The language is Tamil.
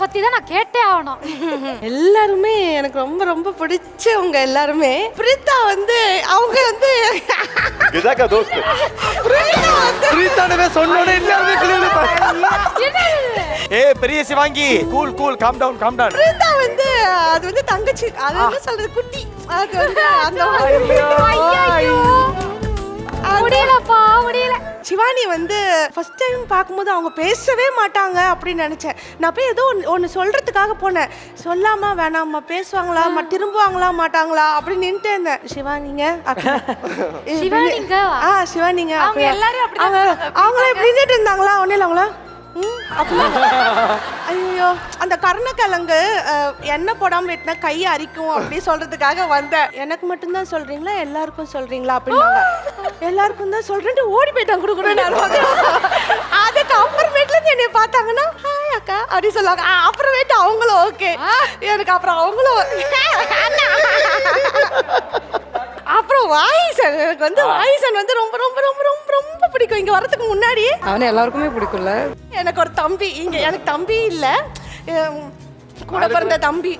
பத்தி தான் நான் கேட்டே ஆகணும். எல்லாருமே எனக்கு ரொம்ப ரொம்ப பிடிச்சவங்க எல்லாருமே. பிரீதா வந்து அவங்க வந்து இதாக்கா தோஸ்து. பிரீத்தானவே சொன்னோனே எல்லாரும் கிளியர். ஏய் பெரிய Shivangi cool cool calm down. Preetha வந்து அது வந்து தங்கச்சி, அது என்ன சொல்றது, குட்டி. அது வந்து அந்த ஐயோ முடியலப்பா முடியல. சிவானி வந்து ஃபர்ஸ்ட் டைம் பார்க்கும்போது அவங்க பேசவே மாட்டாங்க அப்படின்னு நினைச்சேன். நான் போய் ஏதோ ஒன்று சொல்றதுக்காக போனேன். சொல்லாமா வேணாமா, பேசுவாங்களா திரும்புவாங்களா மாட்டாங்களா அப்படின்னு நின்றுட்டே இருந்தேன். சிவானிங்க சிவானிங்க சிவானிங்க அவங்க எல்லாரும் அப்படி அவங்கள இப்படி நின்றுட்டு இருந்தாங்களா, ஒன்றும் இல்லை அவங்களா ஐயோ அந்த கருணக்கிழங்கு எண்ணெய் போடாமல் வெட்டினா கையை அரிக்கும் அப்படி சொல்றதுக்காக வந்தேன். எனக்கு மட்டும்தான் சொல்றீங்களா எல்லாருக்கும் சொல்றீங்களா அப்படின்னாங்க. எல்லாருக்கும் தான் சொல்றேன்ட்டு ஓடி போயிட்டாங்க கொடுக்குறேன்னு. அதுக்கு அப்புறமேட்டுல என்னை பார்த்தாங்கன்னா ஹாய் அக்கா அப்படி சொல்லுவாங்க. அப்புறமேட்டு அவங்களும் ஓகே, எனக்கு அப்புறம் அவங்களும் அப்புறம் வாயிசன், எனக்கு வந்து வாயிசன் வந்து ரொம்ப ரொம்ப ரொம்ப ரொம்ப ரொம்ப பிடிக்கும். இங்க வரதுக்கு முன்னாடியே அவனை எல்லாருக்குமே பிடிக்கும்ல. எனக்கு ஒரு தம்பி, இங்க எனக்கு தம்பி இல்ல, கூட பிறந்த தம்பி.